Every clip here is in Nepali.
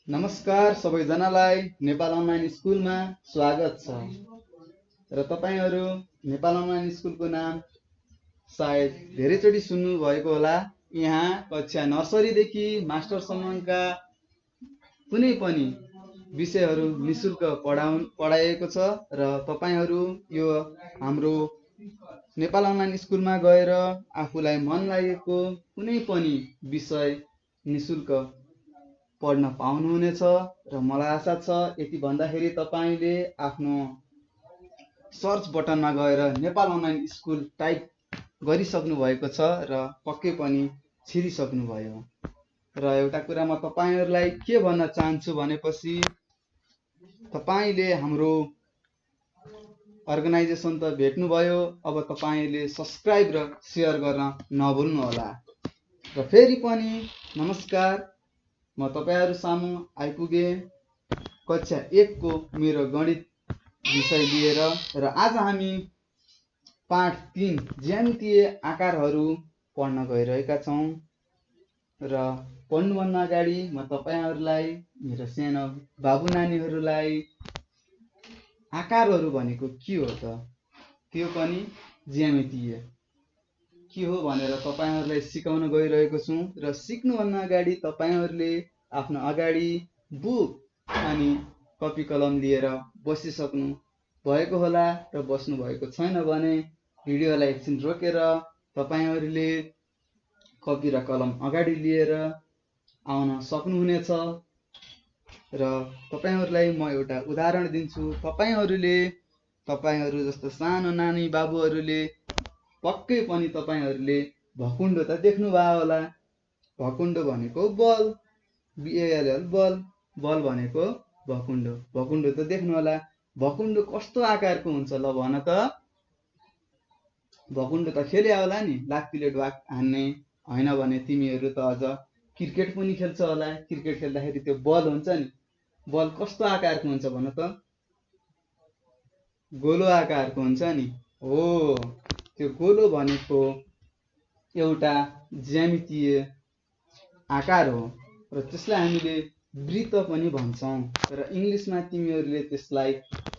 नमस्कार सबैजनालाई नेपाल अनलाइन स्कुलमा स्वागत छ। र तपाईहरू नेपाल अनलाइन स्कुलको नाम सायद धेरैचोटि सुन्नु भएको होला। यहाँ कक्षा नर्सरीदेखि मास्टरसम्मका कुनै पनि विषयहरू निशुल्क पढाइएको छ र तपाईहरू यो हाम्रो नेपाल अनलाइन स्कुलमा गएर आफूलाई मन लागेको कुनै पनि विषय निशुल्क पढ्न पाउनुहुनेछ र मलाई आशा छ यति भन्दाखेरि तपाईले आफ्नो सर्च बटनमा गएर नेपाल अनलाइन स्कुल टाइप गरिसक्नु भएको छ र पक्कै पनि छिरिसक्नु भयो। र एउटा कुरा म तपाईहरुलाई के भन्न चाहन्छु भनेपछि तपाईले हाम्रो अर्गनाइजेसन त भेट्नुभयो, अब तपाईले सब्स्क्राइब र शेयर गर्न नभुल्नु होला। र फेरि पनि नमस्कार, म तपाईहरु सामु आइपुगे कक्षा 1 को मेरो गणित विषय लिएर। र आज हामी पाठ 3 ज्यामितीय आकारहरू पढ्न गइरहेका छौं। र पढ्नुभन्दा अगाडि म तपाईहरुलाई, मेरो सानो बाबु नानीहरुलाई आकारहरू भनेको के हो त, त्यो पनि ज्यामितीय के हो भनेर तपाईहरुलाई सिकाउन गइरहेको छु। र सिक्नुभन्दा अगाडि तपाईहरुले आफ्नो अगाडि बुक अनि कपी कलम लिएर बसिसक्नु भएको होला र बस्नु भएको छैन भने भिडियोलाई एकछिन रोकेर तपाईहरुले कपी र कलम अगाडि लिएर आउन सक्नुहुनेछ। र तपाईहरुलाई म एउटा उदाहरण दिन्छु। तपाईहरु जस्तो सानो नानी बाबुहरुले पक्कै पनि तपाईहरुले भकुण्डो त देख्नु भयो होला। भकुण्डो भनेको बल, BALL बल, बल भनेको भकुण्डो, भकुण्डो त देख्नु होला। भकुण्डो कस्तो आकारको हुन्छ ल भन त। भकुण्डो त खेले होला नि, लात्तीले ढ्वाक हान्ने, हैन भने तिमीहरु त अझ क्रिकेट पनि खेल्छ होला। क्रिकेट खेल्दाखेरि त्यो बल हुन्छ नि, बल कस्तो आकारको हुन्छ भन त। गोलो आकारको हुन्छ नि। हो, त्यो गोलो भनेको एउटा ज्यामितीय आकार हो र त्यसलाई हामीले वृत्त पनि भन्छौं। र इंग्लिशमा तिमीहरुले त्यसलाई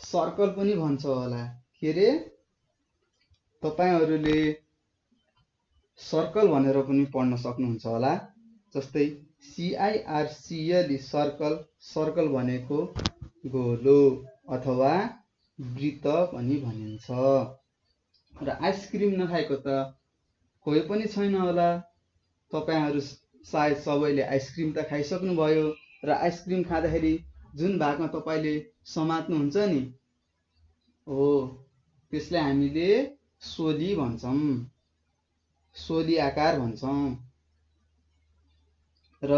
सर्कल पनि भन्छ होला। के रे, तपाईहरुले सर्कल भनेर पनि पढ्न सक्नुहुन्छ होला। जस्तै CIRCLE सर्कल, सर्कल भनेको गोलो अथवा वृत्त पनि भनिन्छ। र आइसक्रिम नखाएको त कोही पनि छैन होला। तपाईहरु सायद सबैले आइसक्रिम त खाइसक्नु भयो र आइसक्रिम खाँदाखेरि जुन भागमा तपाईले समात्नुहुन्छ नि, हो त्यसलाई हामीले सोली भन्छौं, सोली आकार भन्छौं। र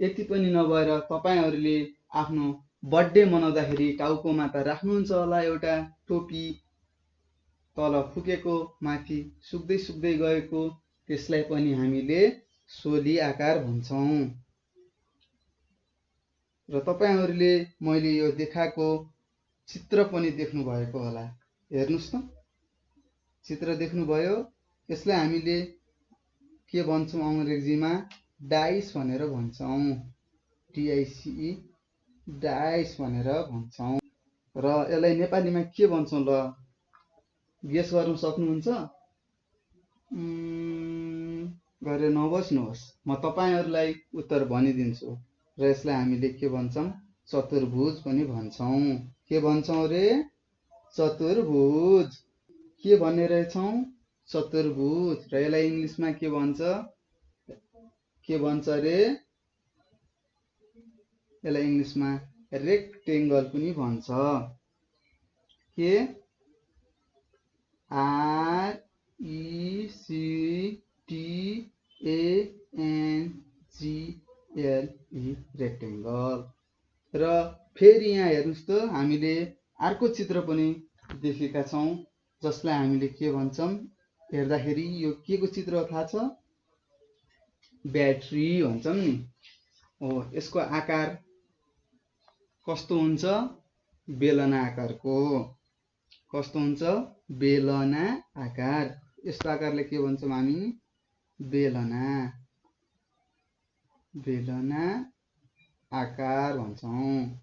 यति पनि नभएर तपाईहरुले आफ्नो बर्थडे मनाउँदाखेरि टाउकोमा त राख्नुहुन्छ होला एउटा टोपी, तल फुकेको माथि सुक्दै सुक्दै गएको, त्यसलाई पनि हामीले सोली आकार भन्छौं। र तपाईहरुले मैले यो देखाएको चित्र पनि देख्नु भएको होला। हेर्नुस् त, चित्र देख्नुभयो। यसलाई हामीले के भन्छौं अंग्रेजीमा, डाइस भनेर भन्छौं, DICE डाइस भनेर भन्छौं। र यसलाई नेपालीमा के भन्छौं ल गेस गर्न सक्नुहुन्छ? गरेर नबस्नुहोस्, म तपाईहरुलाई उत्तर भनिदिन्छु। र यसलाई हामीले के भन्छौं, चतुर्भुज पनि भन्छौं। के भन्छौं रे? चतुर्भुज। के भन्ने रहेछौं? चतुर्भुज। र यसलाई इंग्लिशमा के भन्छ? के भन्छ रे? यसलाई इंग्लिशमा रेक्टेंगल पनि भन्छ। के? RECTANGLE rectangle. र फेरि यहाँ हेर्नुस् त, हामीले अर्को चित्र पनि देखेका छौं जसलाई हामीले के भन्छौं हेर्दाखेरि, यो के को चित्र हो थाहा छ? ब्याट्री भन्छौं नि। हो, यसको आकार कस्तो हुन्छ? बेलना आकारको। कस्तो हुन्छ? बेलना आकार। यस्तो आकारले के भन्छौं हामी? बेलना। बेलना आकार भन्छौँ।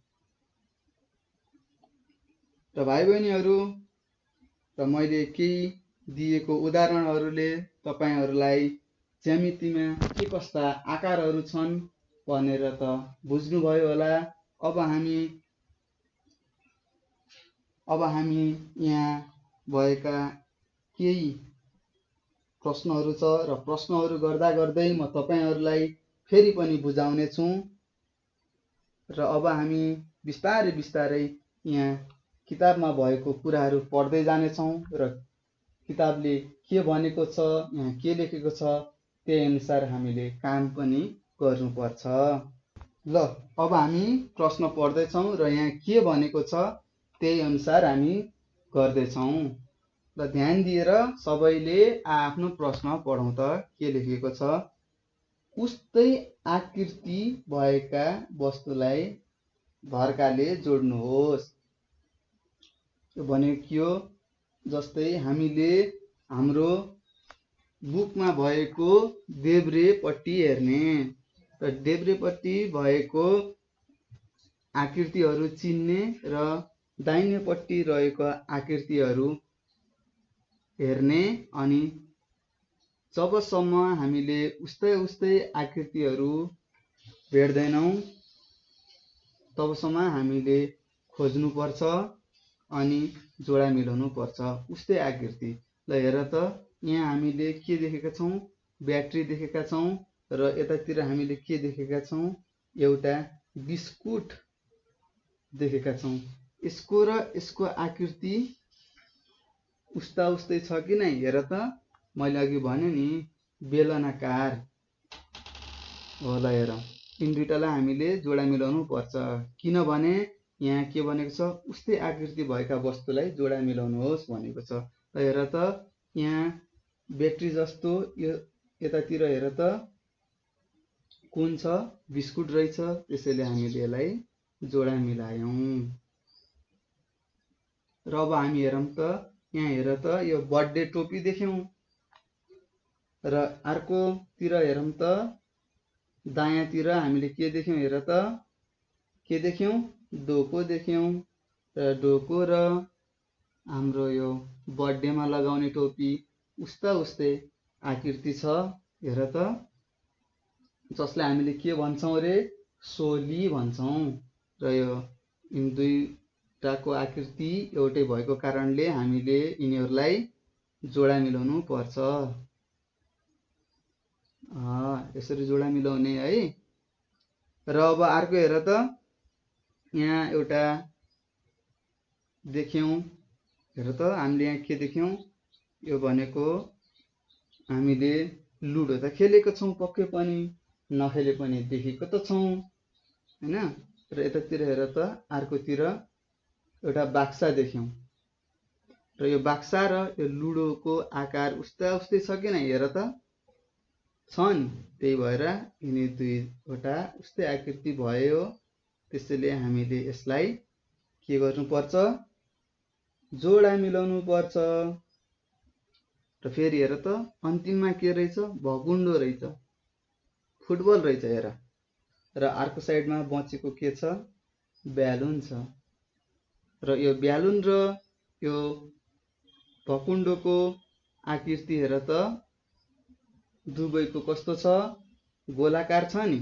र भाइ बहिनीहरू, र मैले केही दिएको उदाहरणहरूले तपाईहरूलाई ज्यामितिमा के कस्ता आकारहरू छन् भनेर त बुझ्नुभयो होला। अब हामी यहाँ भएका केही प्रश्नहरू छ र प्रश्नहरू गर्दा गर्दै म तपाईहरूलाई फेरि पनि बुझाउने छु। र अब हामी बिस्तारै बिस्तारै यहाँ किताबमा भएको कुराहरू पढ्दै जानेछौँ र किताबले के भनेको छ, यहाँ के लेखेको छ, त्यही अनुसार हामीले काम पनि गर्नुपर्छ। ल अब हामी प्रश्न पढ्दैछौँ र यहाँ के भनेको छ त्यही अनुसार हामी गर्दैछौँ। ल ध्यान दिएर सबैले आफ्नो प्रश्न पढौँ त के लेखेको छ। उस्तै आकृति भएका वस्तुलाई धर्काले जोड्नुहोस्। यो भनेको के हो? जस्तै हामीले हाम्रो बुकमा भएको देब्रेपट्टि हेर्ने र देब्रेपट्टि भएको आकृतिहरू चिन्ने र दाहिनेपट्टि रहेको आकृतिहरू हेर्ने। अनि जबसम्म हामीले उस्तै आकृतिहरू भेट्दैनौँ तबसम्म हामीले खोज्नुपर्छ अनि जोडा मिलाउनु पर्छ उस्तै आकृति। ल हेर त यहाँ हामीले के देखेका छौँ? ब्याट्री देखेका छौँ र यतातिर हामीले के देखेका छौँ? एउटा बिस्कुट देखेका छौँ। यसको र यसको आकृति उस्तै छ कि नै? हेर त मैले अघि भने नि बेलनाकार होला। हेर यिन दुईटालाई हामीले जोडा मिलाउनु पर्छ किनभने यहाँ के भनेको छ? उस्तै आकृति भएका वस्तुलाई जोडा मिलाउनुहोस् भनेको छ। र हेर त यहाँ ब्याट्री जस्तो यो यतातिर हेर त कुन छ? बिस्कुट रहेछ। त्यसैले हामीले यसलाई जोडा मिलायौँ। र अब हामी हेरौँ त यहाँ हेर त यो बर्थडे टोपी देख्यौँ र अर्कोतिर हेरौँ त दायाँतिर हामीले के देख्यौँ? हेर त के देख्यौँ? डोको देख्यौँ र डोको र हाम्रो यो बर्थडेमा लगाउने टोपी उस्तै आकृति छ। हेर त जसलाई हामीले के भन्छौँ रे? सोली भन्छौँ। र यो यिन दुईटाको आकृति एउटै भएको कारणले हामीले यिनीहरूलाई जोडा मिलाउनु पर्छ। यसरी जोडा मिलाउने है। र अब अर्को हेर त यहाँ एउटा देख्यौँ। हेर त हामीले यहाँ के देख्यौँ? यो भनेको हामीले लुडो त खेलेको छौँ, पक्कै पनि नखेले पनि देखेको त छौँ हैन। र यतातिर हेर त अर्कोतिर एउटा बाक्सा देख्यौँ र यो बाक्सा र यो लुडोको आकार उस्तै छ कि नै? हेर त छ नि। त्यही भएर यिनी दुईवटा उस्तै आकृति भयो। त्यसैले हामीले यसलाई के गर्नुपर्छ? जोडा मिलाउनु पर्छ। र फेरि हेर त अन्तिममा के रहेछ? भकुन्डो रहेछ, फुटबल रहेछ। हेर र अर्को साइडमा बचेको के छ? ब्यालुन छ। र यो ब्यालुन र यो भकुन्डोको आकृति हेर त दुवैको कस्तो छ? गोलाकार छ नि।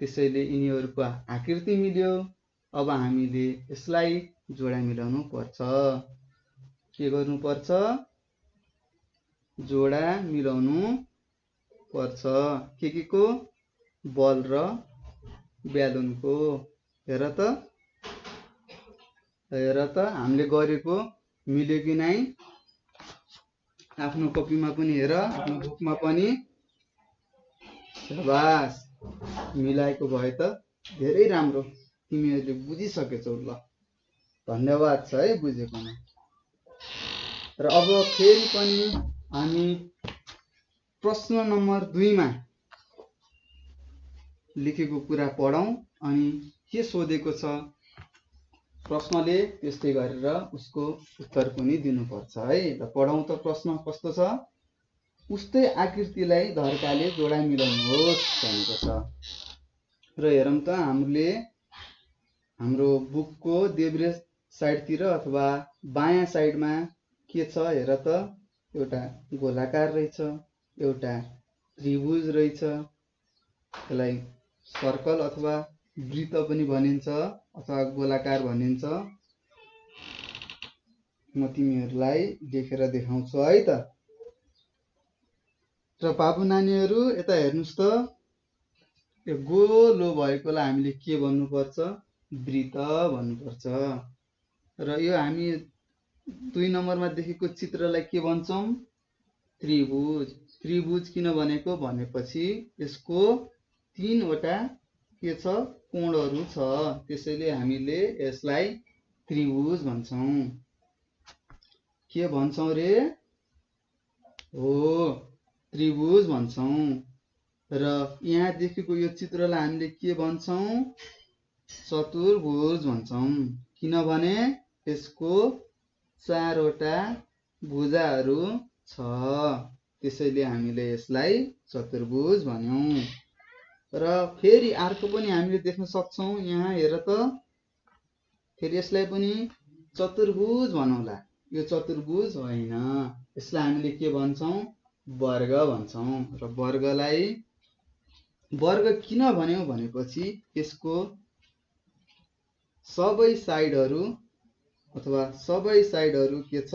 त्यसैले यिनीहरूको आकृति मिल्यो। अब हामीले यसलाई जोडा मिलाउनु पर्छ। के गर्नु पर्छ? जोडा मिलाउनु पर्छ। के को? बल र ब्यालुनको। हेर त हामीले गरेको मिल्यो कि नै? आफ्नो कपीमा पनि हेर, आफ्नो बुकमा पनि। शाबास, मिलाएको भए त धेरै राम्रो। तिमीहरूले बुझिसकेछौ। ल धन्यवाद छ है बुझेकोमा। र अब फेरि पनि हामी प्रश्न नम्बर 2 मा लेखेको कुरा पढौँ अनि के सोधेको छ प्रश्नले त्यस्तै गरेर उसको उत्तर पनि दिनुपर्छ है। ल पढौँ त प्रश्न कस्तो छ? उस्तै आकृतिलाई धर्काले जोडा मिलाउनुहोस् भनेको छ। र हेरौँ त हाम्रो बुकको देब्रे साइडतिर अथवा बायाँ साइडमा के छ हेर त। एउटा गोलाकार रहेछ, एउटा त्रिभुज रहेछ। यसलाई सर्कल अथवा वृत्त पनि भनिन्छ अथवा गोलाकार भनिन्छ। म तिमीहरूलाई लेखेर देखाउँछु है त। र बाबु नानीहरू यता हेर्नुहोस् त, यो गोलो भएकोलाई हामीले के भन्नुपर्छ? वृत्त भन्नुपर्छ। र यो हामी 2 नम्बरमा देखेको चित्रलाई के भन्छौँ? त्रिभुज। त्रिभुज किन भनेको भनेपछि यसको 3वटा के छ? कोणहरू छ, त्यसैले हामीले यसलाई त्रिभुज भन्छौँ। के भन्छौँ रे? हो, त्रिभुज भन्छौँ। र यहाँ देखेको यो चित्रलाई हामीले के भन्छौँ? चतुर्भुज भन्छौँ। किनभने यसको 4वटा भुजाहरू छ, त्यसैले हामीले यसलाई चतुर्भुज भन्यौँ। र फेरि अर्को पनि हामीले देख्न सक्छौँ। यहाँ हेर त, फेरि यसलाई पनि चतुर्भुज भनौँला। यो चतुर्भुज होइन, यसलाई हामीले के भन्छौँ? वर्ग भन्छौँ। र वर्ग किन भन्यौँ भनेपछि यसको सबै साइडहरू के छ?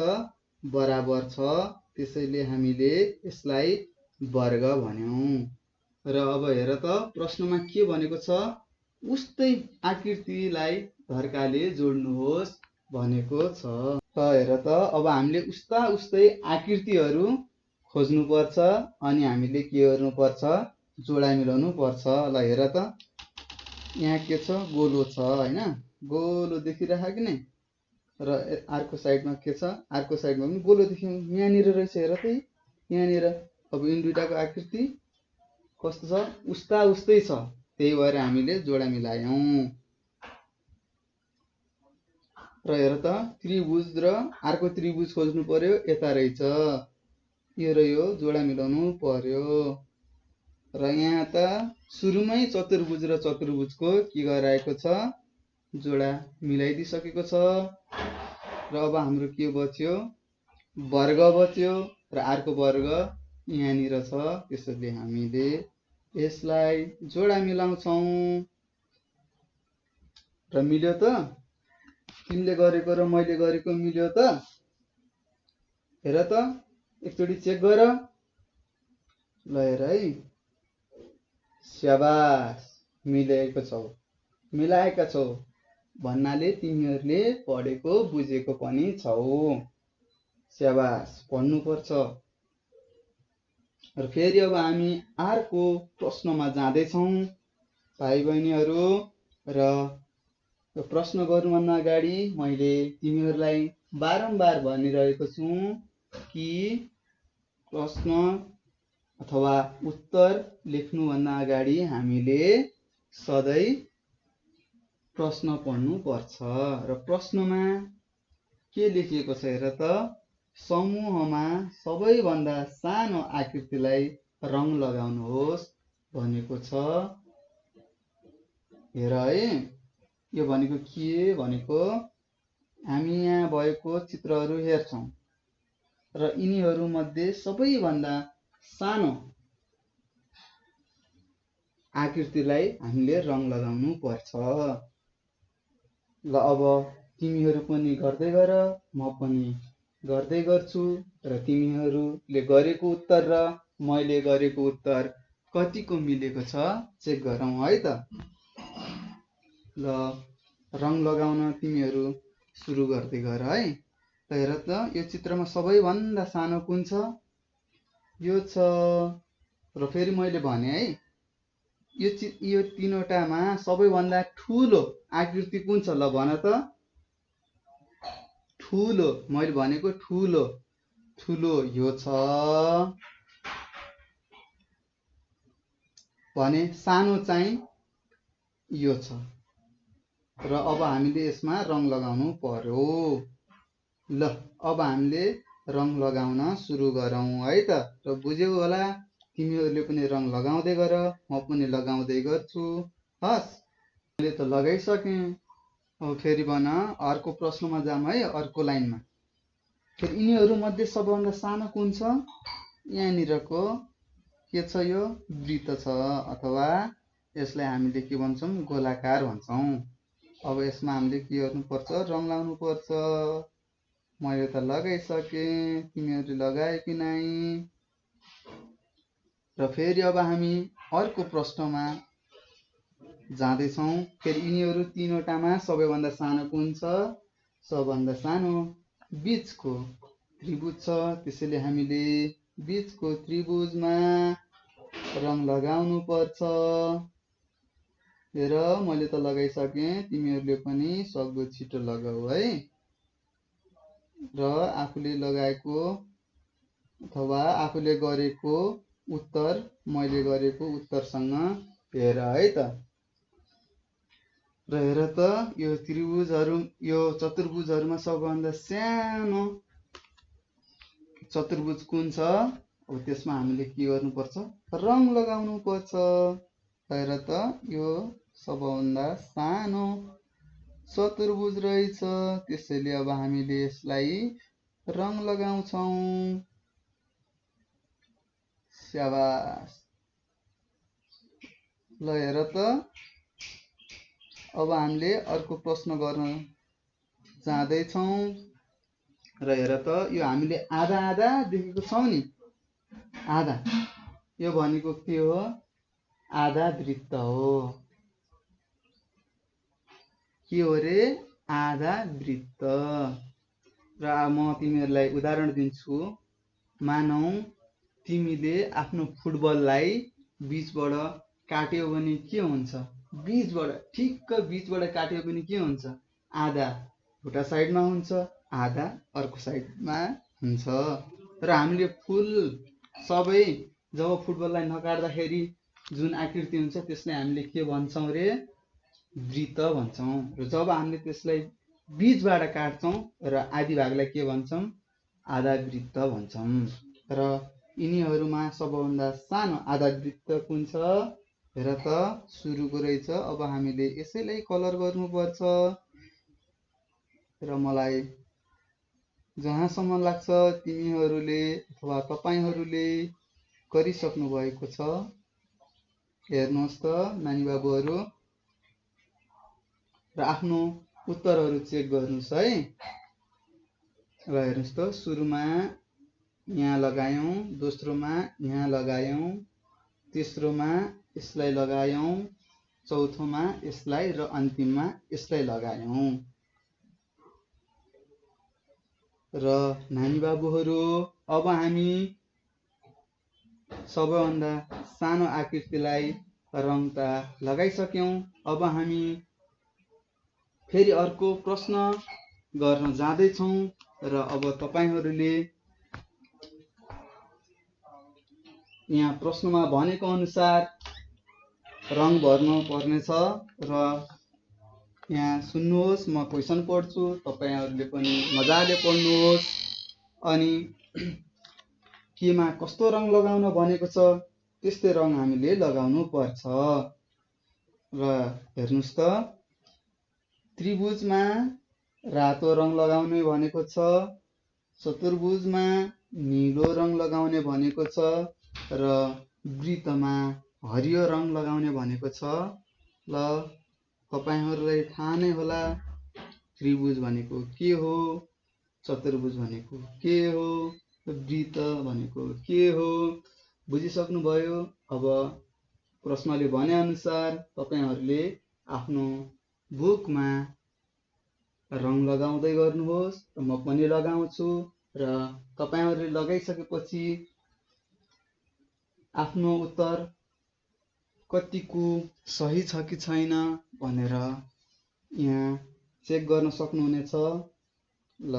बराबर छ, त्यसैले हामीले यसलाई वर्ग भन्यौँ। र अब हेर त, प्रश्नमा के भनेको छ? उस्तै आकृतिलाई धर्काले जोड्नुहोस् भनेको छ। त हेर त, अब हामीले उस्तै आकृतिहरू खोज्नुपर्छ अनि हामीले के गर्नुपर्छ? जोडा मिलाउनु पर्छ। ल हेर त, यहाँ के छ? गोलो छ हैन? गोलो देखिरहेको कि नै? र अर्को साइडमा के छ? अर्को साइडमा पनि गोलो देख्यौँ। यहाँनिर रहेछ, हेर त, यहाँनिर। अब यिन दुईटाको आकृति कस्तो छ? उस्तै छ, त्यही भएर हामीले जोडा मिलायौँ। र हेर त, त्रिभुज र अर्को त्रिभुज खोज्नु पर्यो, यता रहेछ। यो र यो जोडा मिलाउनु पर्यो। र यहाँ त सुरुमै चतुर्भुज र चतुर्भुजको के गराएको छ? जोडा मिलाइदिइसकेको छ। र अब हाम्रो के बच्यो? वर्ग बच्यो। र अर्को वर्ग यहाँनिर छ, त्यसैले हामीले यसलाई जोडा मिलाउँछौँ। र मिल्यो त? तिमीले गरेको र मैले गरेको मिल्यो त? हेर त, एकचोटि चेक गर। ल हेर है, स्याबास, मिलाएका छौ भन्नाले तिमीहरूले पढेको बुझेको पनि छौ। स्याबास, पढ्नुपर्छ। र फेरि अब हामी अर्को प्रश्नमा जाँदैछौँ भाइ बहिनीहरू। र यो प्रश्न गर्नुभन्दा अगाडि मैले तिमीहरूलाई बारम्बार भनिरहेको छु कि प्रश्न अथवा उत्तर लेख्नुभन्दा अगाडि हामीले सधैँ प्रश्न पढ्नु पर्छ। र प्रश्नमा के लेखिएको छ हेर त? समूहमा सबैभन्दा सानो आकृतिलाई रङ लगाउनुहोस् भनेको छ। हेर है, यो भनेको के भनेको? हामी यहाँ भएको चित्रहरू हेर्छौँ र यिनीहरू मध्ये सबैभन्दा सानो आकृतिलाई हामीले रङ लगाउनु पर्छ। ल अब तिमीहरू पनि गर्दै गर, म पनि गर्दै गर्छु। र तिमीहरूले गरेको उत्तर र मैले गरेको उत्तर कतिको मिलेको छ चेक गरौँ है त। ल रङ लगाउन तिमीहरू सुरु गर्दै गर है। त हेर त, यो चित्रमा सबैभन्दा सानो कुन छ? यो छ। र फेरि मैले भने है, यो 3वटामा सबैभन्दा ठुलो आकृति कुन छ? ल भन त। ठुलो, मैले भनेको ठुलो यो छ भने सानो चाहिँ यो छ। र अब हामीले यसमा रङ लगाउनु पर्यो। ल अब हामीले रङ लगाउन सुरु गरौँ है त। र बुझ्यौ होला, तिमीहरूले पनि रङ लगाउँदै गर, म पनि लगाउँदै गर्छु। हस्, मैले त लगाइसकेँ। अब फेरि भन, अर्को प्रश्नमा जाम है, अर्को लाइनमा। फेरि यिनीहरू मध्ये सबभन्दा सानो कुन छ? यहाँनिरको के छ? यो वृत्त छ, अथवा यसलाई हामीले के भन्छौँ? गोलाकार भन्छौँ। अब यसमा हामीले के गर्नुपर्छ? रङ लाउनु पर्छ। मैले त लगाइसकेँ, तिमीहरूले लगाए कि नै? र फेरि अब हामी अर्को प्रश्नमा जाँदैछौँ। फेरि यिनीहरू तीनवटामा सबैभन्दा सानो कुन छ? सबभन्दा सानो बीचको त्रिभुज छ, त्यसैले हामीले बीचको त्रिभुजमा रङ लगाउनु पर्छ। हेर, मैले त लगाइसकेँ, तिमीहरूले पनि सक्दो छिटो लगाऊ है। र आफूले लगाएको अथवा आफूले गरेको उत्तर मैले गरेको उत्तरसँग हेर है त। र हेर त, यो त्रिभुजहरू, यो चतुर्भुजहरूमा सबभन्दा सानो चतुर्भुज कुन छ? अब त्यसमा हामीले के गर्नुपर्छ? रङ लगाउनु पर्छ। हेर त, यो सबभन्दा सानो चतुर्भुज रहेछ, त्यसैले अब हामीले यसलाई रङ लगाउँछौँ। स्याबास। ल हेर त, अब हामीले अर्को प्रश्न गर्न जाँदैछौँ। र हेर त, यो हामीले आधा आधा देखेको छौँ नि, आधा, यो भनेको के हो? आधा वृत्त हो। के हो रे? आधा वृत्त। र म तिमीहरूलाई उदाहरण दिन्छु। मानौ तिमीले आफ्नो फुटबललाई बीचबाट काट्यो भने के हुन्छ? बीचबाट, ठिक्क बीचबाट काट्यो भने के हुन्छ? आधा एउटा साइडमा हुन्छ, आधा अर्को साइडमा हुन्छ। र हामीले फुल सबै जब फुटबललाई नकाट्दाखेरि जुन आकृति हुन्छ त्यसलाई हामीले के भन्छौँ रे? वृत्त भन्छौँ। र जब हामीले त्यसलाई बीचबाट काट्छौँ र आधी भागलाई के भन्छौँ? आधा वृत्त भन्छौँ। र यिनीहरूमा सबभन्दा सानो आधा वृत्त कुन छ? हेर त, सुरुको रहेछ। अब हामीले यसैलाई कलर गर्नुपर्छ। र मलाई जहाँसम्म लाग्छ तिमीहरूले अथवा तपाईँहरूले गरिसक्नु भएको छ। हेर्नुहोस् त नानी बाबुहरू, र आफ्नो उत्तरहरू चेक गर्नुहोस् है। र हेर्नुहोस् त, सुरुमा यहाँ लगायौँ, दोस्रोमा यहाँ लगायौँ, तेस्रोमा यसलाई लगायौँ, चौथोमा यसलाई, र अन्तिममा यसलाई लगायौँ। र नानी बाबुहरू, अब हामी सबैभन्दा सानो आकृतिलाई रङ त लगाइसक्यौँ। अब हामी फेरि अर्को प्रश्न गर्न जाँदैछौँ। र अब तपाईँहरूले यहाँ प्रश्नमा भनेको अनुसार रङ भर्नु पर्नेछ। र यहाँ सुन्नुहोस्, म क्वेसन पढ्छु, तपाईँहरूले पनि मजाले पढ्नुहोस्। अनि केमा कस्तो रङ लगाउन भनेको छ त्यस्तै रङ हामीले लगाउनु पर्छ। र हेर्नुहोस् त, त्रिभुजमा रातो रङ लगाउने भनेको छ, चतुर्भुजमा नीलो रङ लगाउने भनेको छ, र वृत्तमा हरियो रङ लगाउने भनेको छ। ल तपाईँहरूलाई थाहा नै होला त्रिभुज भनेको के हो, चतुर्भुज भनेको के हो, वृत्त भनेको के हो। बुझिसक्नुभयो? अब प्रश्नले भने अनुसार तपाईँहरूले आफ्नो बुकमा रङ लगाउँदै गर्नुहोस्। म पनि लगाउँछु। र तपाईँहरूले लगाइसकेपछि आफ्नो उत्तर कतिको सही छ कि छैन भनेर यहाँ चेक गर्न सक्नुहुनेछ। ल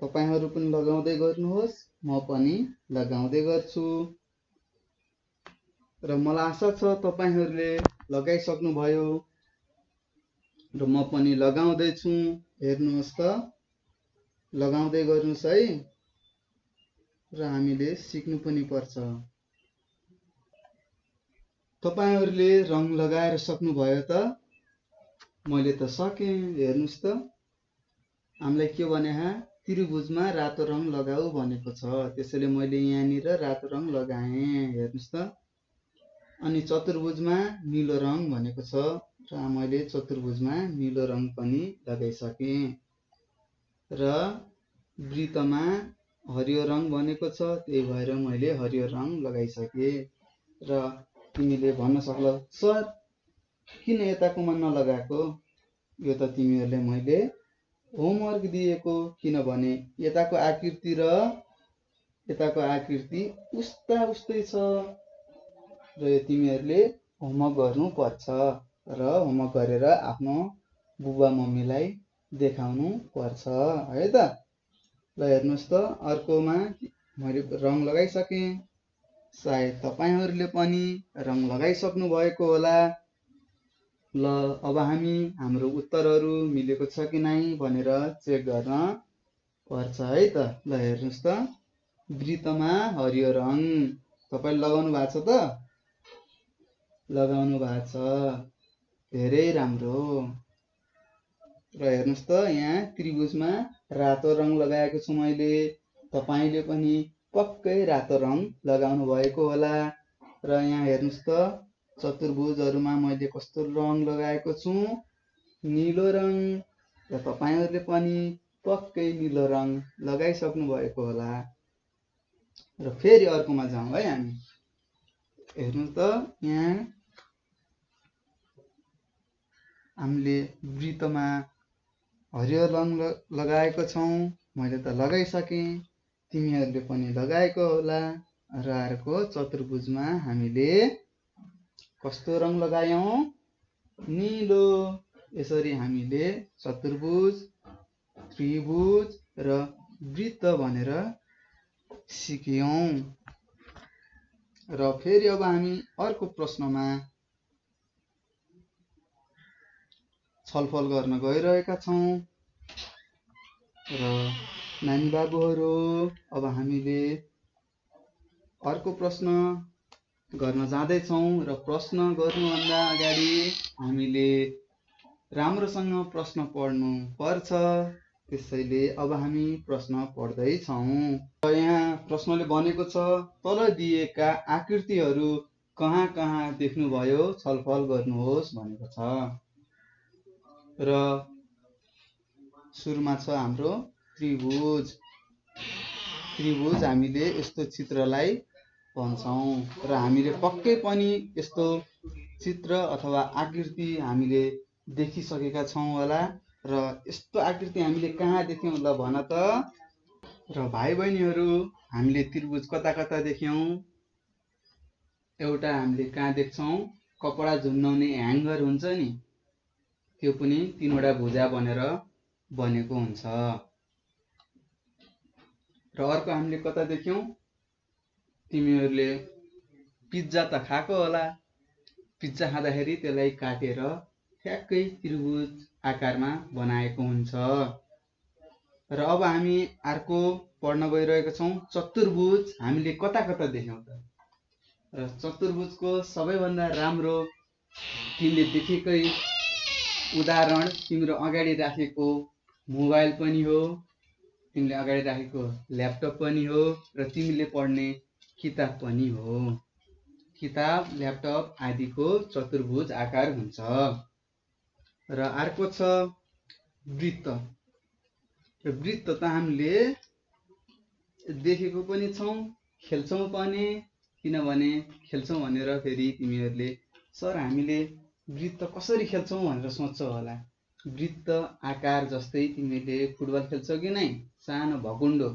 तपाईँहरू पनि लगाउँदै गर्नुहोस्, म पनि लगाउँदै गर्छु। र मलाई आशा छ तपाईँहरूले लगाइसक्नुभयो। र म पनि लगाउँदैछु। हेर्नुहोस् त, लगाउँदै गर्नुहोस् है। र हामीले सिक्नु पनि पर्छ। तपाईहरुले रङ लगाएर सक्नुभयो त? मैले त सके। हेर्नुस् त, हामीलाई के भने त्रिभुजमा रातो रङ लगाऊ भनेको छ। त्यसैले मैले यहाँनिर रातो रङ लगाएँ। हेर्नुस् त। अनि चतुर्भुजमा नीलो रङ भनेको छ र मैले चतुर्भुजमा नीलो रङ पनि लगाइसकेँ। र वृत्तमा हरियो रङ भनेको छ, त्यही भएर मैले हरियो रङ लगाइसकेँ। र तिमीले भन्न सक्लौ, सर किन यताकोमा नलगाएको? यो त तिमीहरूले मैले होमवर्क दिएको, किनभने यताको आकृति र यताको आकृति उस्ता उस्तै छ र यो तिमीहरूले होमवर्क गर्नुपर्छ र होमवर्क गरेर आफ्नो बुबा मम्मीलाई देखाउनु पर्छ है त। ल हेर्नुहोस् त, अर्कोमा मैले रङ लगाइसकेँ। सायद तपाईहरुले पनि रङ लगाइसक्नु भएको होला। ल अब हामी हाम्रो उत्तरहरू मिलेको छ कि नै भनेर चेक गर्न पर्छ है त। ल हेर्नुहोस् त, वृत्तमा हरियो रङ तपाईले लगाउनु भएको छ त? लगाउनु भएको छ, धेरै राम्रो। र हेर्नुहोस् त, यहाँ त्रिभुजमा रातो रङ लगाएको छु मैले। तपाईले पनि पक्कै रातो रङ लगाउनु भएको होला। र यहाँ हेर्नुहोस् त, चतुर्भुजहरुमा मैले कस्तो रङ लगाएको छु? नीलो रङ। र तपाईहरुले पनि पक्कै नीलो रङ लगाइसक्नु भएको होला। र फेरि अर्कोमा जाउँ है हामी। हेर्नुहोस् त, यहाँ हामीले वृत्तमा हरियो रङ लगाएको छौँ। मैले त लगाइसकेँ, तिमीहरूले पनि लगाएको होला। र अर्को चतुर्भुजमा हामीले कस्तो रङ लगायौँ? नीलो। यसरी हामीले चतुर्भुज, त्रिभुज र वृत्त भनेर सिक्यौँ। र फेरि अब हामी अर्को प्रश्नमा छलफल गर्न गइरहेका छौँ। र नानी बाबुहरू, अब हामीले अर्को प्रश्न गर्न जाँदैछौँ। र प्रश्न गर्नुभन्दा अगाडि हामीले राम्रोसँग प्रश्न पढ्नु पर्छ। त्यसैले अब हामी प्रश्न पढ्दैछौँ। यहाँ प्रश्नले भनेको छ, तल दिएका आकृतिहरू कहाँ कहाँ देख्नुभयो छलफल गर्नुहोस् भनेको छ। र सुरुमा छ हाम्रो त्रिभुज। त्रिभुज हामीले यस्तो चित्रलाई भन्छौँ र हामीले पक्कै पनि यस्तो चित्र अथवा आकृति हामीले देखिसकेका छौँ होला। र यस्तो आकृति हामीले कहाँ देख्यौँ ल भन त? र भाइ बहिनीहरू, हामीले त्रिभुज कता कता देख्यौँ? एउटा हामीले कहाँ देख्छौँ? कपडा झुन्डाउने ह्याङ्गर हुन्छ नि, त्यो पनि 3वटा भुजा बनेर बनेको हुन्छ। र अर्को हामीले कता देख्यौँ? तिमीहरूले पिज्जा त खाएको होला। पिज्जा खाँदाखेरि त्यसलाई काटेर ठ्याक्कै त्रिभुज आकारमा बनाएको हुन्छ। र अब हामी अर्को पढ्न गइरहेका छौँ, चतुर्भुज हामीले कता कता देख्यौँ त? र चतुर्भुजको सबैभन्दा राम्रो तिमीले देखेकै उदाहरण तिम्रो अगाडि राखेको मोबाइल पनि हो, तिमीले अगाडि राखेको ल्यापटप पनि हो, र तिमीले पढ्ने किताब पनि हो। किताब, ल्यापटप आदिको चतुर्भुज आकार हुन्छ। र अर्को छ वृत्त। र वृत्त त हामीले देखेको पनि छौँ, खेल्छौँ पनि। किनभने खेल्छौँ भनेर फेरि तिमीहरूले सर हामीले वृत्त कसरी खेल्छौँ भनेर सोच्छौ होला। वृत्त आकार जस्तै तिमीले फुटबल खेल्छौ कि नै? सानो भकुन्डो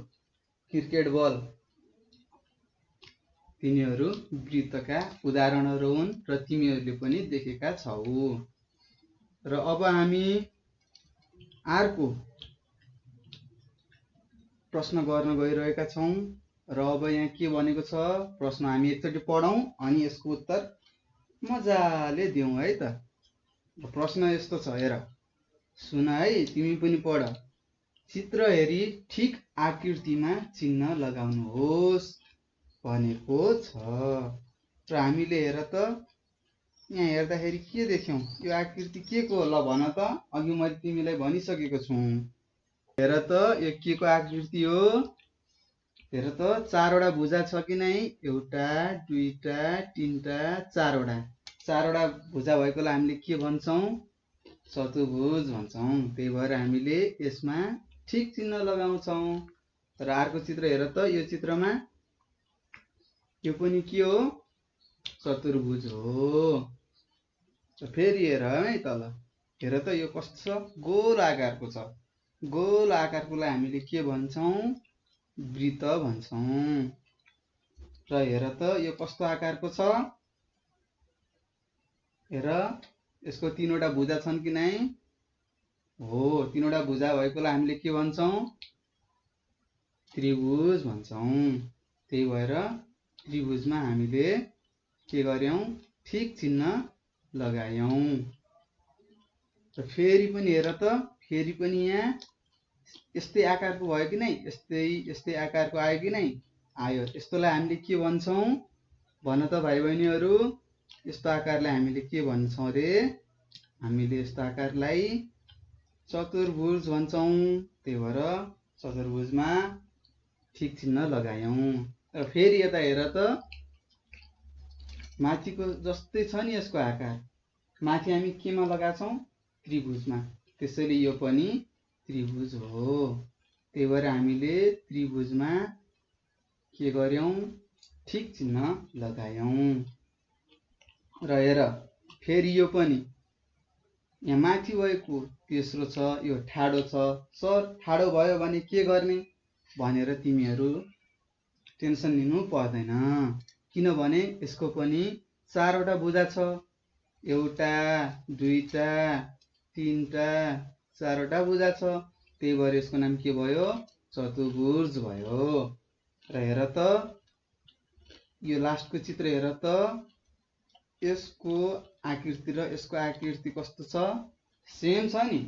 क्रिकेट बल, तिनीहरू वृत्तका उदाहरणहरू हुन् र तिमीहरूले पनि देखेका छौ। र अब हामी अर्को प्रश्न गर्न गइरहेका छौँ। र अब यहाँ के भनेको छ? प्रश्न हामी एकचोटि पढौँ अनि यसको उत्तर मजाले दिउँ है त। प्रश्न यस्तो छ, हेर, सुन है, तिमी पनि पढ। चित्र हेरी ठिक आकृतिमा चिन्ह लगाउनुहोस् भनेको छ। र हामीले हेर त, यहाँ हेर्दाखेरि के देख्यौ? यो आकृति के को हो ल भन त? अघि मैले तिमीलाई भनिसकेको छु। हेर त यो के को आकृति हो? हेर त चारवटा भुजा छ कि नै? एउटा, दुईटा, तीनटा, चारवटा। चारवटा भुजा भएकोलाई हामीले के भन्छौँ? चतुर्भुज भन्छौँ। त्यही भएर हामीले यसमा ठिक चिन्ह लगाउँछौँ। र अर्को चित्र हेर त, यो चित्रमा यो पनि के हो? चतुर्भुज हो। फेरि हेर है तल, हेर त यो कस्तो छ? गोल आकारको छ। गोल आकारकोलाई हामीले के भन्छौँ? वृत्त भन्छौँ। र हेर त यो कस्तो आकारको छ? हेर, यसको तीनवटा भुजा छन् कि नै? हो, तीनवटा भुजा भएकोलाई हामीले के भन्छौँ? त्रिभुज भन्छौँ। त्यही भएर त्रिभुजमा हामीले के गर्यौं? ठिक चिन्ह लगायौं। र फेरि पनि हेर त, फेरि पनि यहाँ यस्तै आकारको भयो कि नै? यस्तै आकारको आयो कि नै? आयो। यस्तोलाई हामीले के भन्छौँ? भन त भाइ बहिनीहरू, यस्तो आकारलाई हामीले के भन्छौँ रे? हामीले यस्तो आकारलाई चतुर्भुज भन्छौँ। त्यही भएर चतुर्भुजमा ठिक चिन्ह लगायौं। र फेरि यता हेर त, माथिको जस्तै छ नि यसको आकार। माथि हामी केमा लगाछौँ? त्रिभुजमा। त्यसैले यो पनि त्रिभुज हो। त्यही भएर हामीले त्रिभुजमा के गर्यौं? ठिक चिन्ह लगायौं। र हेर, फेरि यो पनि यहाँ माथि भएको तेस्रो छ, यो ठाडो छ। सर, ठाडो भयो भने के गर्ने भनेर तिमीहरू टेन्सन लिनु पर्दैन। किनभने यसको पनि चारवटा भुजा छ। एउटा, दुईटा, तीनटा, चारवटा भुजा छ। त्यही भएर यसको नाम के भयो? चतुर्भुज भयो। र हेर त, यो लास्टको चित्र हेर त, यसको आकृति र यसको आकृति कस्तो छ? सेम छ नि,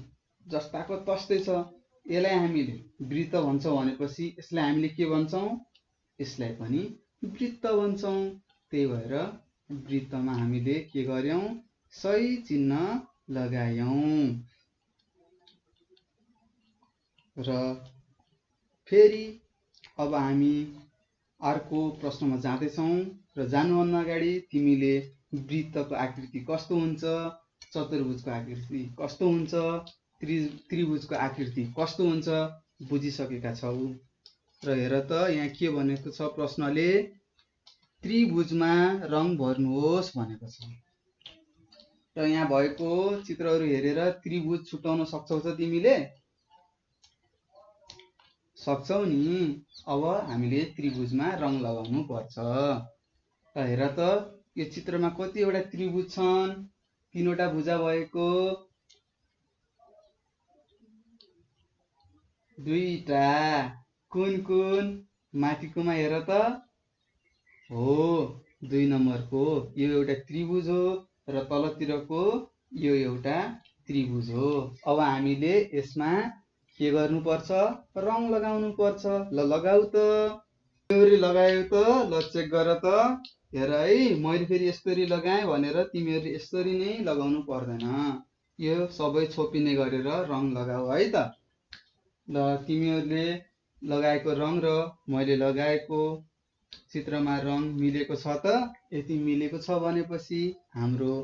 जस्ताको तस्तै छ। यसलाई हामीले वृत्त भन्छौँ भनेपछि यसलाई हामीले के भन्छौँ? यसलाई पनि वृत्त भन्छौँ। त्यही भएर वृत्तमा हामीले के गर्यौं? सही चिन्ह लगायौं। र फेरि अब हामी अर्को प्रश्नमा जाँदैछौँ। र जानुभन्दा अगाडि तिमीले वृत्तको आकृति कस्तो हुन्छ, चतुर्भुजको आकृति कस्तो हुन्छ, त्रिभुजको आकृति कस्तो हुन्छ बुझिसकेका छौ। र हेर त यहाँ के भनेको छ प्रश्नले? त्रिभुजमा रङ भर्नुहोस् भनेको छ। र यहाँ भएको चित्रहरू हेरेर त्रिभुज छुट्याउन सक्छौ त तिमीले? सक्छौ नि। अब हामीले त्रिभुजमा रङ लगाउनु पर्छ। र हेर त यो चित्रमा कतिवटा त्रिभुज छन्? तीनवटा भुजा भएको। दुईटा। कुन कुन? माथिकोमा हेर त। हो, 2 नम्बरको यो एउटा त्रिभुज हो। र तलतिरको यो एउटा त्रिभुज हो। अब हामीले यसमा के गर्नुपर्छ? रङ लगाउनु पर्छ। ल लगाऊ त। तिमीहरुले लगायौ त? ल चेक गर त। हेर है, मैले फेरि यसरी लगाएँ भनेर तिमीहरूले यसरी नै लगाउनु पर्दैन। यो सबै छोपिने गरेर रङ लगाऊ है त। ल तिमीहरूले लगाएको रङ र मैले लगाएको चित्रमा रङ मिलेको छ त? यदि मिलेको छ भनेपछि हाम्रो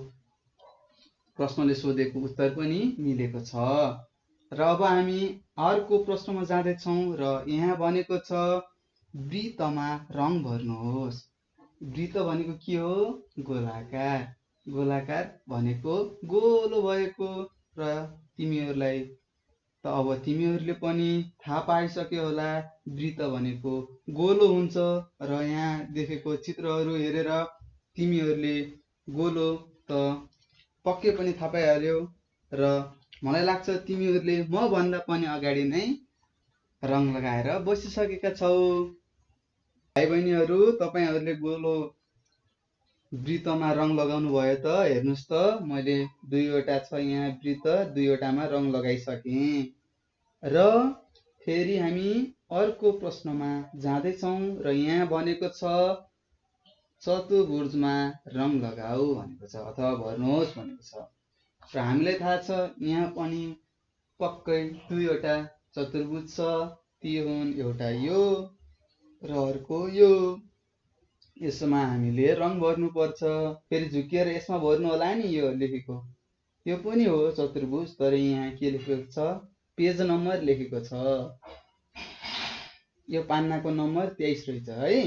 प्रश्नले सोधेको उत्तर पनि मिलेको छ। र अब हामी अर्को प्रश्नमा जाँदैछौँ। र यहाँ भनेको छ वृत्तमा रङ भर्नुहोस्। वृत्त भनेको के हो? गोलाकार। गोलाकार भनेको गोलो भएको। र तिमीहरूलाई त अब तिमीहरूले पनि थाहा पाइसक्यो होला वृत्त भनेको गोलो हुन्छ। र यहाँ देखेको चित्रहरू हेरेर तिमीहरूले गोलो त पक्कै पनि थाहा पाइहाल्यौ। र मलाई लाग्छ तिमीहरूले म भन्दा पनि अगाडि नै रङ लगाएर बसिसकेका छौ। भाइ बहिनीहरू, तपाईहरूले गोलो वृत्तमा रङ लगाउनु भयो त? हेर्नुहोस् त, मैले 2वटा छ यहाँ वृत्त, 2वटामा रङ लगाइसकेँ। र फेरि हामी अर्को प्रश्नमा जाँदैछौँ। र यहाँ भनेको छ चतुर्भुजमा रङ लगाऊ भनेको छ अथवा भर्नुहोस् भनेको छ। र हामीलाई थाहा छ यहाँ पनि पक्कै दुईवटा चतुर्भुज छ, ती हुन् एउटा यो र अर्को यो। यसमा हामीले रङ भर्नु पर्छ। फेरि झुकिएर यसमा भर्नु होला नि, यो लेखेको यो पनि हो चतुर्भुज, तर यहाँ के लेखेको छ, पेज नम्बर लेखेको छ। यो पान्नाको नम्बर 23 रहेछ है।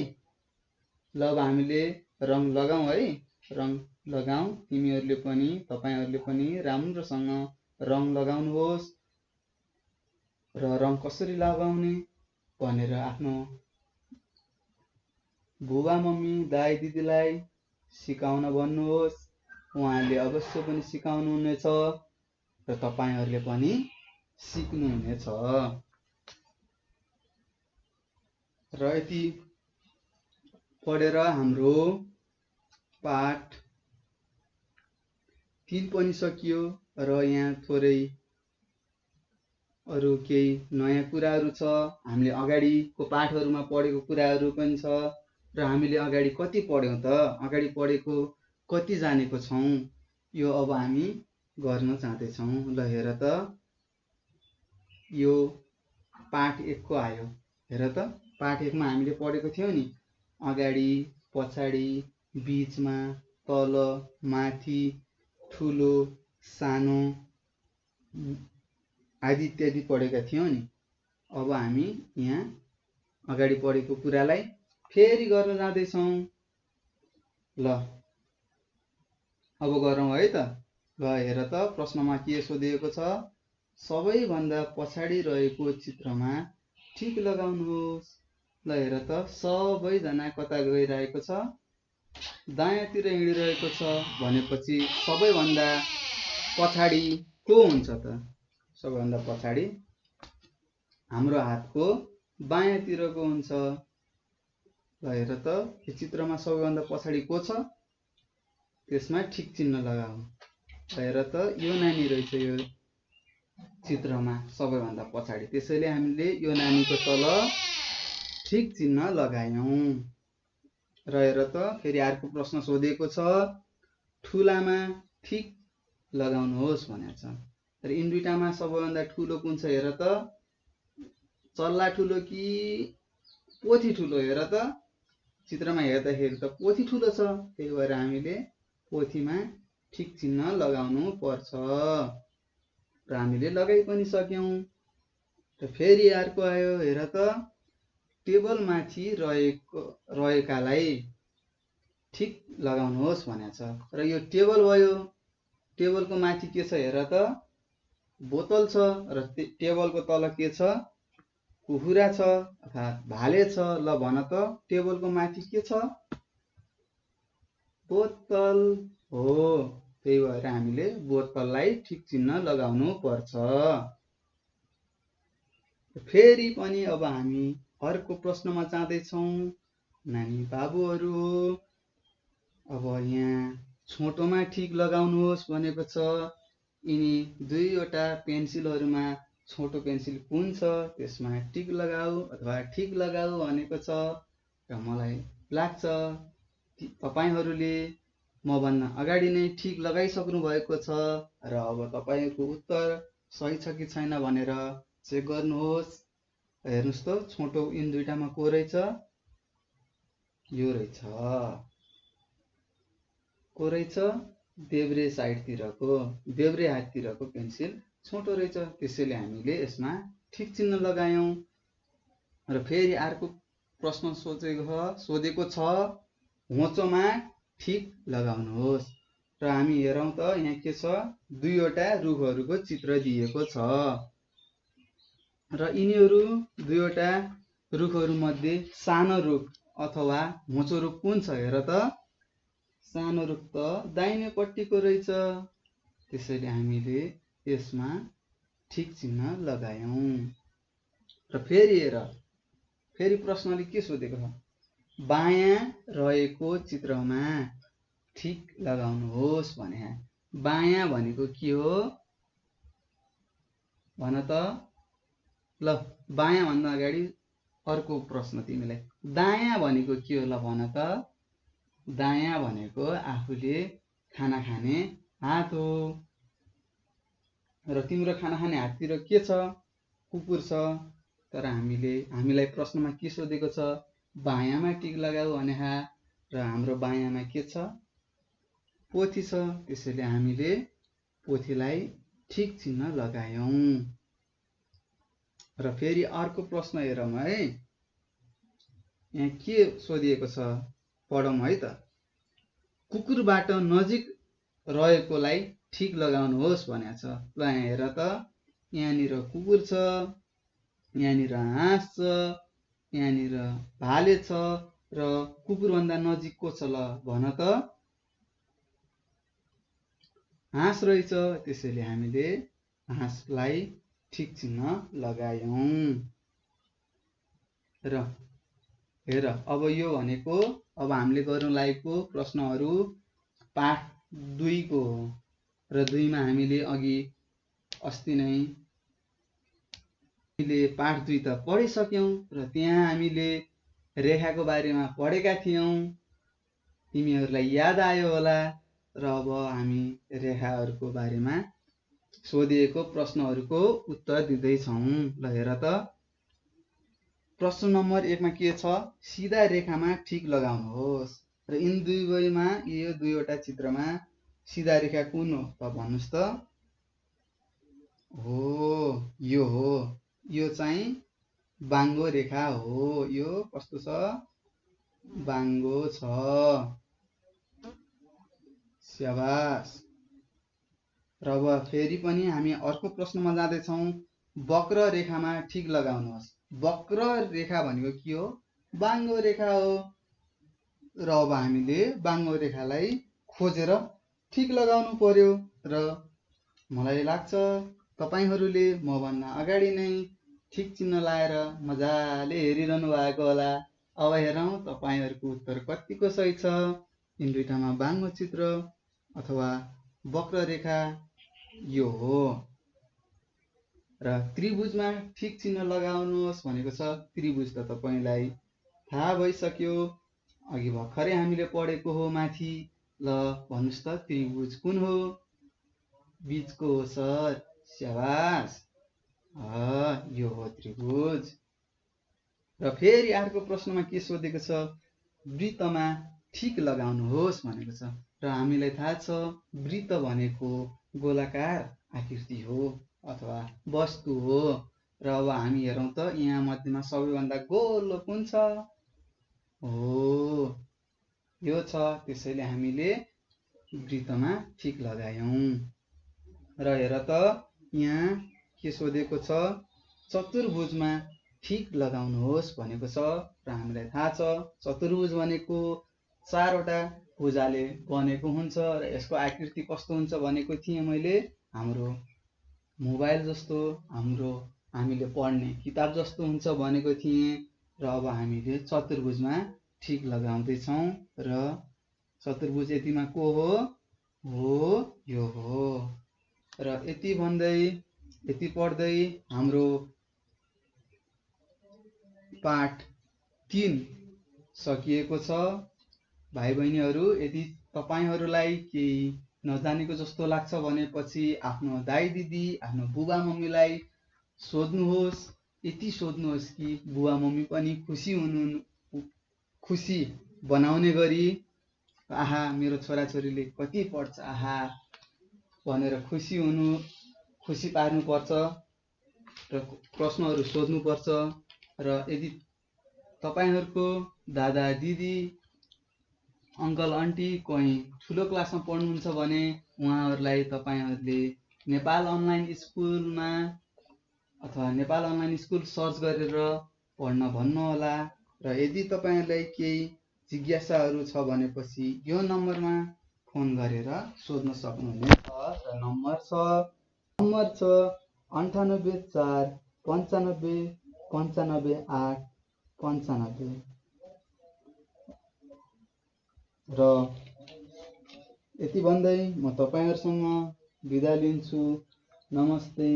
ल अब हामीले रङ लगाऊ है, रङ लगाऊ। तिमीहरूले पनि, तपाईहरूले पनि राम्रोसँग रङ लगाउनुहोस् र रङ कसरी लगाउने भनेर आफ्नो बुबा मम्मी दाइ दिदीलाई सिकाउन भन्नुहोस्। उहाँले अवश्य पनि सिकाउनुहुनेछ र तपाईहरूले पनि सिक्नुहुनेछ। र यति पढेर हाम्रो पाठ 3 पनि सकियो र यहाँ थोरै अरू केही नयाँ कुराहरू छ। हामीले अगाडिको पाठहरूमा पढेको कुराहरू पनि छ र हामीले अगाडि कति पढ्यौँ त, अगाडि पढेको कति जानेको छौँ, यो अब हामी गर्न चाहँदैछौँ। ल हेर त, यो पाठ 1 को आयो। हेर त, पाठ 1 मा हामीले पढेको थियौँ नि, अगाडि पछाडि बीचमा तल माथि ठुलो सानो आदि इत्यादि पढेका थियौँ नि। अब हामी यहाँ अगाडि पढेको कुरालाई फेरि गर्न जाँदैछौँ। ल अब गरौँ है त। ल हेर त, प्रश्नमा के सोधिएको छ, सबैभन्दा पछाडि रहेको चित्रमा ठिक लगाउनुहोस्। ल हेर त, सबैजना कता गइरहेको छ, दायाँतिर हिँडिरहेको छ भनेपछि सबैभन्दा पछाडि को हुन्छ त? सबैभन्दा पछाडि हाम्रो हातको बायाँतिरको हुन्छ। ल हेर त, यो चित्रमा सबैभन्दा पछाडि को छ, त्यसमा ठिक चिन्ह लगाऊ। हेर त, यो नानी रहेछ यो चित्रमा सबैभन्दा पछाडि, त्यसैले हामीले यो नानीको तल ठिक चिन्ह लगायौँ। र हेर त, फेरि अर्को प्रश्न सोधिएको छ, ठुलामा ठिक लगाउनुहोस् भनेको छ। र यिन दुईटामा सबैभन्दा ठुलो कुन छ हेर त, चल्ला ठुलो कि पोथी ठुलो? हेर त, चित्रमा हेर्दाखेरि त पोथी ठुलो छ, त्यही भएर हामीले पोथीमा ठिक चिन्ह लगाउनु पर्छ र हामीले लगाइ पनि सक्यौँ। र फेरि अर्को आयो, हेर त, टेबल माथि रहेकालाई ठिक लगाउनुहोस् भनेको छ। र यो टेबल भयो, टेबलको माथि के छ हेर त, बोतल छ र टेबलको तल के छ, कुखुरा छ अर्थात् भाले छ। ल भन त, टेबलको माथि के छ, बोतल हो, त्यही भएर हामीले बोतललाई ठिक चिन्ह लगाउनु पर्छ। फेरि पनि अब हामी अर्को प्रश्नमा जाँदैछौँ नानी बाबुहरू। अब यहाँ छोटोमा ठिक लगाउनुहोस् भनेको छ। यिनी दुईवटा पेन्सिलहरूमा छोटो पेन्सिल कुन छ, त्यसमा टिक लगाऊ अथवा ठिक लगाऊ भनेको छ। र मलाई लाग्छ तपाईहरूले मभन्दा अगाडि नै ठिक लगाइसक्नु भएको छ र अब तपाईँको उत्तर सही छ कि छैन भनेर चेक गर्नुहोस्। हेर्नुहोस् त, छोटो यिन दुईटामा को रहेछ, यो रहेछ। को रहेछ, देब्रे साइडतिरको, देब्रे हाततिरको पेन्सिल छोटो रहेछ, त्यसैले हामीले यसमा ठिक चिन्ह लगायौँ। र फेरि अर्को प्रश्न सोधेको छ, होचोमा ठिक लगाउनुहोस्। र हामी हेरौँ त, यहाँ के छ, दुईवटा रुखहरूको चित्र दिएको छ र यिनीहरू दुईवटा रुखहरू मध्ये सानो रुख अथवा होचो रुख कुन छ? हेर त, सानो रुख त दाहिनेपट्टिको रहेछ, त्यसैले हामीले यसमा ठिक चिन्ह लगायौँ। र फेरि हेर, फेरि प्रश्नले के सोधेको छ, बायाँ रहेको चित्रमा ठिक लगाउनुहोस् भने। बायाँ भनेको के हो भन त? ल बायाँ भन्दा अगाडि अर्को प्रश्न तिमीलाई, दायाँ भनेको के हो ल भन त? दायाँ भनेको आफूले खाना खाने हात हो। र तिम्रो खाना खाने हाततिर के छ? कुकुर छ। तर हामीलाई प्रश्नमा के सोधेको छ? बायाँमा टिक लगाऊ भने र हाम्रो बायाँमा के छ? पोथी छ। त्यसैले हामीले पोथीलाई ठिक चिन्ह लगायौं। र फेरि अर्को प्रश्न हेरौँ है। यहाँ के सोधिएको छ पढौँ है त। कुकुरबाट नजिक रहेकोलाई ठिक लगाउनुहोस् भनेको छ। ल यहाँ हेर त, यहाँनिर कुकुर छ, यहाँनिर हाँस छ, यहाँनिर भाले छ र कुकुरभन्दा नजिक को छ? ल भन त। हाँस रहेछ। त्यसैले हामीले हाँसलाई ठिक चिन्ह लगायौं। र हेर, अब यो भनेको अब हामीले गर्नु लागेको प्रश्नहरू पाठ 2 को हो। र 2 मा हामीले अघि अस्ति नै पाठ 2 त पढिसक्यौं र त्यहाँ हामीले रेखाको बारेमा पढेका थियौं। तिमीहरूलाई याद आयो होला। र अब हामी रेखाहरूको बारेमा सोधिएको प्रश्नहरूको उत्तर दिँदैछौँ। ल हेर त, प्रश्न नम्बर 1 मा के छ? सिधा रेखामा ठिक लगाउनुहोस्। र यिन दुवैमा, यो दुईवटा चित्रमा सिधा रेखा कुन हो त भन्नुस् त। हो, यो हो। यो चाहिँ बाङ्गो रेखा हो। यो कस्तो छ? बाङ्गो छ। स्याबास। र अब फेरि पनि हामी अर्को प्रश्नमा जाँदैछौँ। वक्र रेखामा ठिक लगाउनुहोस्। वक्र रेखा भनेको के हो? बाङ्गो रेखा हो। र अब हामीले बाङ्गो रेखालाई खोजेर ठिक लगाउनु पर्यो। र मलाई लाग्छ तपाईहरूले मभन्दा अगाडि नै ठिक चिन्ह लाएर मजाले हेरिरहनु भएको होला। अब हेरौँ तपाईहरूको उत्तर कतिको सही छ। यिन दुईटामा बाङ्गो चित्र अथवा वक्र रेखा यो हो। र त्रिभुजमा ठिक चिन्ह लगाउनुहोस् भनेको छ। त्रिभुज त तपाईलाई थाहा भइसक्यो, अघि भर्खरै हामीले पढेको हो माथि। ल भन्नुस् त, त्रिभुज कुन हो? बीचको हो सर। स्याबास। यो हो त्रिभुज। र फेरि अर्को प्रश्नमा के सोधेको छ? वृत्तमा ठिक लगाउनुहोस् भनेको छ। र हामीलाई थाहा छ वृत्त भनेको गोलाकार आकृति हो अथवा वस्तु हो। र अब हामी हेरौँ त, यहाँ मध्येमा सबैभन्दा गोलो कुन छ? हो, यो छ। त्यसैले हामीले वृत्तमा ठिक लगायौं। र हेर त, यहाँ के सोधेको छ? चतुर्भुजमा ठिक लगाउनुहोस् भनेको छ। र हामीलाई थाहा छ चतुर्भुज भनेको 4वटा भुजाले बनेको हुन्छ। र यसको आकृति कस्तो हुन्छ भनेको थिएँ मैले, हाम्रो मोबाइल जस्तो, हामीले पढ्ने किताब जस्तो हुन्छ भनेको थिएँ। र अब हामीले चतुर्भुजमा ठिक लगाउँदैछौँ। र चतुर्भुज यतिमा को हो? हो, यो हो। र यति भन्दै, यति पढ्दै हाम्रो पाठ 3 सकिएको छ। भाइ बहिनीहरू, यदि तपाईहरूलाई केही नजानेको जस्तो लाग्छ भनेपछि आफ्नो दाइ दिदी, आफ्नो बुबा मम्मीलाई सोध्नुहोस्। यति सोध्नुहोस् कि बुबा मम्मी पनि खुसी बनाउने गरी, आहा मेरो छोराछोरीले कति पढ्छ आहा भनेर खुसी पार्नुपर्छ। र प्रश्नहरू सोध्नुपर्छ। र यदि तपाईहरूको दादा दिदी, अङ्कल आन्टी कोही ठुलो क्लासमा पढ्नुहुन्छ भने उहाँहरूलाई तपाईहरूले नेपाल अनलाइन स्कुलमा अथवा नेपाल अनलाइन स्कुल सर्च गरेर पढ्न भन्नुहोला। र यदि तपाईहरूलाई केही जिज्ञासाहरू छ भनेपछि यो नम्बरमा फोन गरेर सोध्न सक्नुहुनेछ। र नम्बर छ 98 4 95 95 8 95। र यति भन्दै म तपाईहरुसँग बिदा लिन्छु। नमस्ते।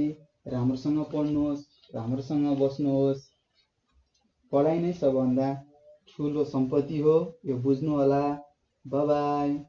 राम्रोसँग पढ्नुहोस्, राम्रोसँग बस्नुहोस्। पढाइ नै सबभन्दा ठुलो सम्पत्ति हो, यो बुझ्नु होला। बाई।